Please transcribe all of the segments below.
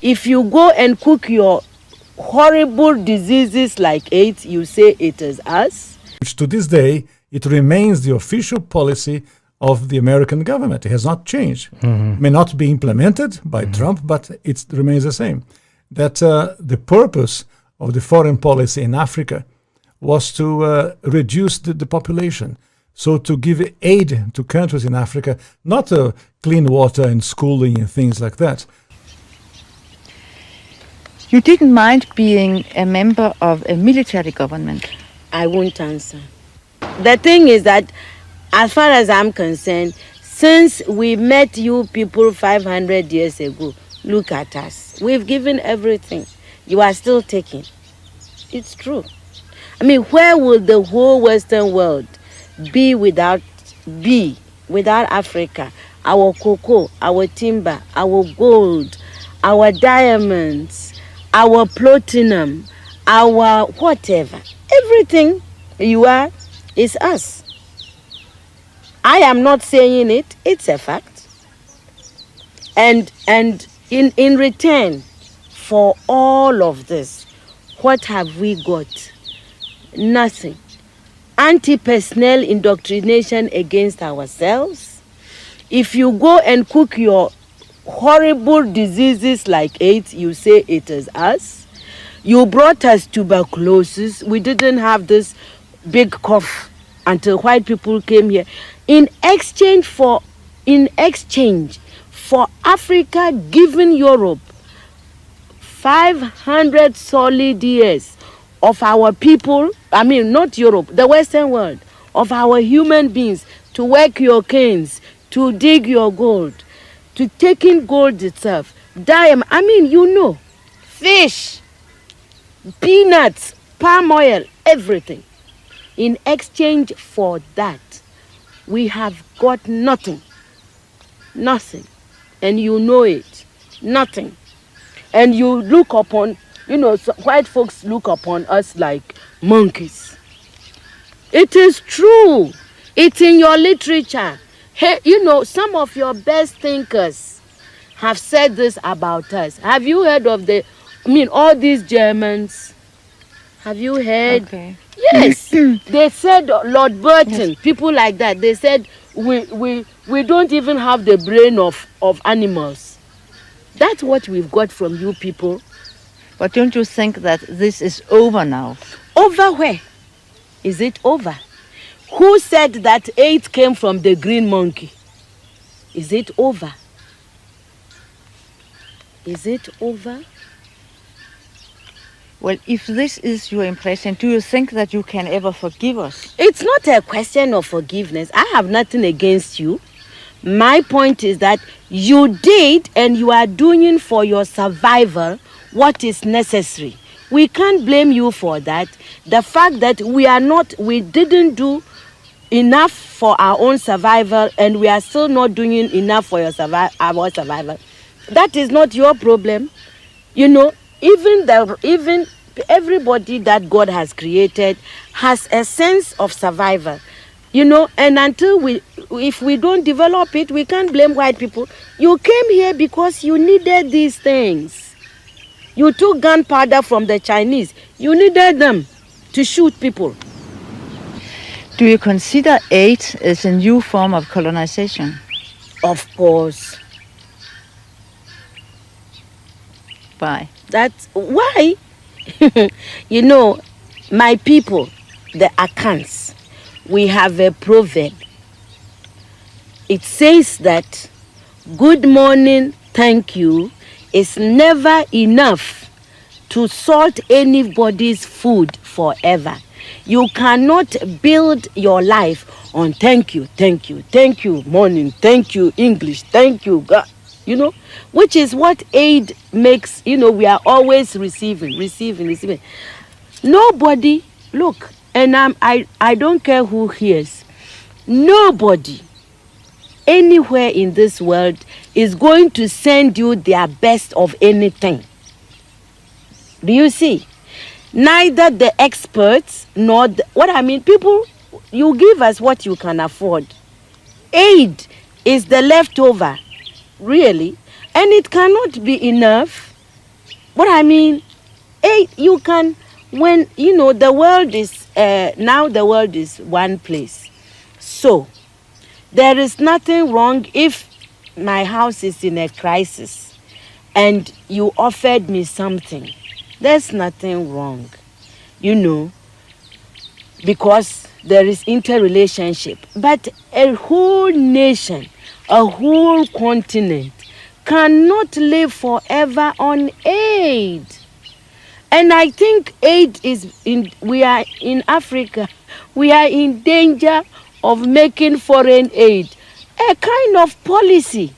If you go and cook your horrible diseases like AIDS, you say it is us. Which to this day, it remains the official policy of the American government. It has not changed. May not be implemented by Trump, but it remains the same. That the purpose of the foreign policy in Africa was to reduce the population. So to give aid to countries in Africa, not clean water and schooling and things like that. You didn't mind being a member of a military government. I won't answer. The thing is that, as far as I'm concerned, since we met you people 500 years ago, look at us. We've given everything. You are still taking. It's true. I mean, where will the whole Western world be without Africa? Our cocoa, our timber, our gold, our diamonds, our platinum, our whatever. Everything you are is us. I am not saying it, it's a fact. And in return for all of this, what have we got? Nothing. Anti-personnel indoctrination against ourselves. If you go and cook your horrible diseases like AIDS, you say it is us. You brought us tuberculosis. We didn't have this big cough until white people came here. In exchange for Africa giving Europe 500 solid years of our people, I mean not Europe, the Western world, of our human beings to work your canes, to dig your gold, to take in gold itself, diamond, I mean, you know, fish, peanuts, palm oil, everything. In exchange for that, we have got nothing. Nothing. And you know it. Nothing. And you look upon, you know, white folks look upon us like monkeys. It is true. It's in your literature. Hey, you know, some of your best thinkers have said this about us. Have you heard of all these Germans? Have you heard? Okay. Yes. They said, Lord Burton, yes. People like that, they said, we don't even have the brain of animals. That's what we've got from you people. But don't you think that this is over now? Over where? Is it over? Who said that AIDS came from the green monkey? Is it over? Is it over? Well, if this is your impression, do you think that you can ever forgive us? It's not a question of forgiveness. I have nothing against you. My point is that you did and you are doing for your survival what is necessary. We can't blame you for that. The fact that we didn't do enough for our own survival and we are still not doing enough for our survival, that is not your problem. You know, even everybody that God has created has a sense of survival. You know, and if we don't develop it, we can't blame white people. You came here because you needed these things. You took gunpowder from the Chinese. You needed them to shoot people. Do you consider AIDS as a new form of colonization? Of course. Why? That's why. You know, my people, the Akans, we have a proverb. It says that good morning, thank you is never enough to salt anybody's food forever. You cannot build your life on thank you, thank you, thank you, morning, thank you, English, thank you, God. You know, which is what aid makes, you know, we are always receiving. Nobody, look, and I don't care who hears, nobody anywhere in this world is going to send you their best of anything. Do you see? Neither the experts nor people, you give us what you can afford. Aid is the leftover. Really, and it cannot be enough. What I mean, you can, when, the world is, now the world is one place. So, there is nothing wrong if my house is in a crisis and you offered me something. There's nothing wrong, because there is interrelationship. But a whole nation, a whole continent cannot live forever on aid. And I think we are in Africa, we are in danger of making foreign aid a kind of policy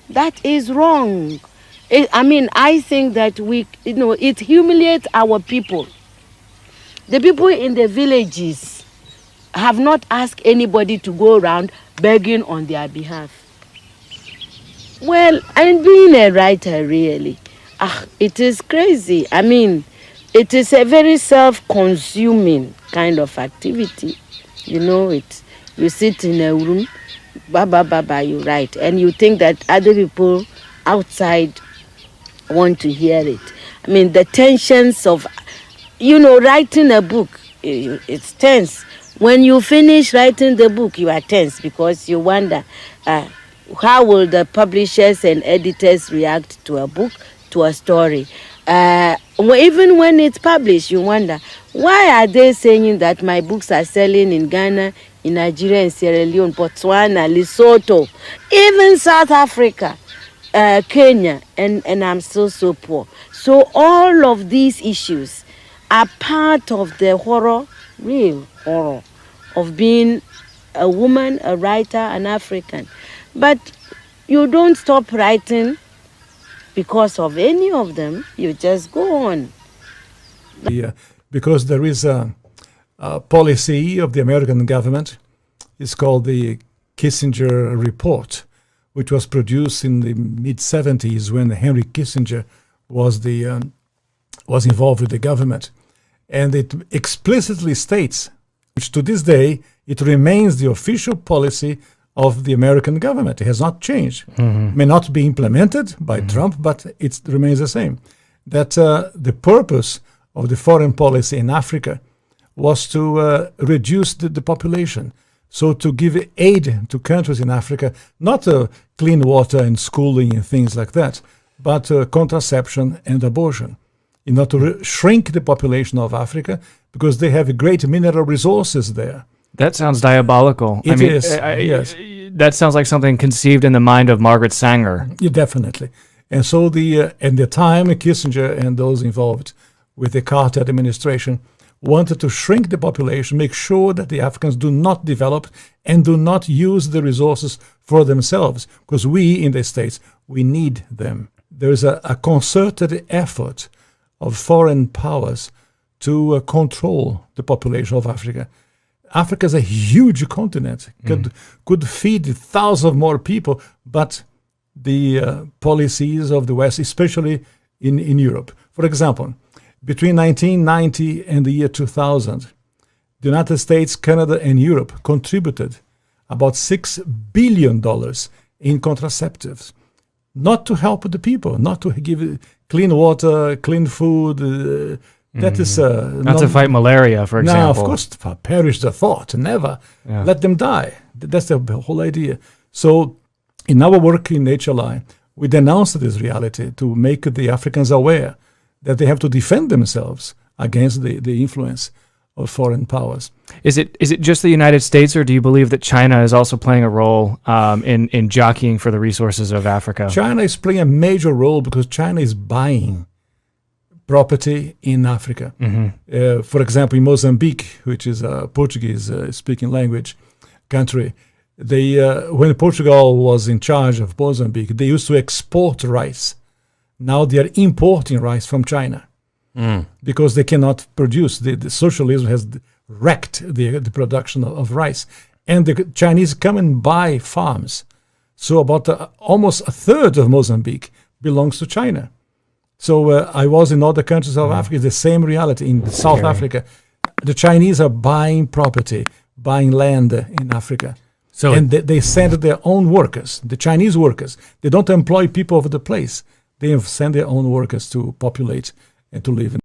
that is wrong. I think that it humiliates our people. The people in the villages have not asked anybody to go around begging on their behalf. Well, I'm being a writer, really. It is crazy. It is a very self-consuming kind of activity. You sit in a room, you write, and you think that other people outside want to hear it. The tensions of, writing a book, it's tense. When you finish writing the book, you are tense because you wonder, how will the publishers and editors react to a book, to a story? Even when it's published, you wonder, why are they saying that my books are selling in Ghana, in Nigeria, in Sierra Leone, Botswana, Lesotho, even South Africa, Kenya, and I'm still so poor? So all of these issues are part of the real horror of being a woman, a writer, an African. But you don't stop writing because of any of them. You just go on. Yeah, because there is a policy of the American government. It's called the Kissinger Report, which was produced in the mid-70s when Henry Kissinger was involved with the government. And it explicitly states, which to this day, it remains the official policy of the American government. It has not changed. May not be implemented by Trump, but it remains the same. That the purpose of the foreign policy in Africa was to reduce the population. So to give aid to countries in Africa, not clean water and schooling and things like that, but contraception and abortion, in order to shrink the population of Africa, because they have great mineral resources there. That sounds diabolical. It is, yes. That sounds like something conceived in the mind of Margaret Sanger. Yeah, definitely. And so at the time, Kissinger and those involved with the Carter administration wanted to shrink the population, make sure that the Africans do not develop and do not use the resources for themselves, because we in the States, we need them. There is a concerted effort of foreign powers to control the population of Africa. Africa is a huge continent, could feed thousands of more people, but the policies of the West, especially in Europe. For example, between 1990 and the year 2000, the United States, Canada, and Europe contributed about $6 billion in contraceptives, not to help the people, not to give clean water, clean food. That is not to fight malaria, for example. No, of course, perish the thought. Never let them die. That's the whole idea. So, in our work in HLI, we denounced this reality to make the Africans aware that they have to defend themselves against the influence of foreign powers. Is it just the United States, or do you believe that China is also playing a role in jockeying for the resources of Africa? China is playing a major role because China is buying property in Africa. For example, in Mozambique, which is a Portuguese-speaking language country, when Portugal was in charge of Mozambique, they used to export rice. Now they are importing rice from China because they cannot produce. The socialism has wrecked the production of rice. And the Chinese come and buy farms. So about almost a third of Mozambique belongs to China. So I was in other countries of Africa, it's the same reality. In South Africa, the Chinese are buying property, buying land in Africa. And they send their own workers, the Chinese workers. They don't employ people of the place, they send their own workers to populate and to live in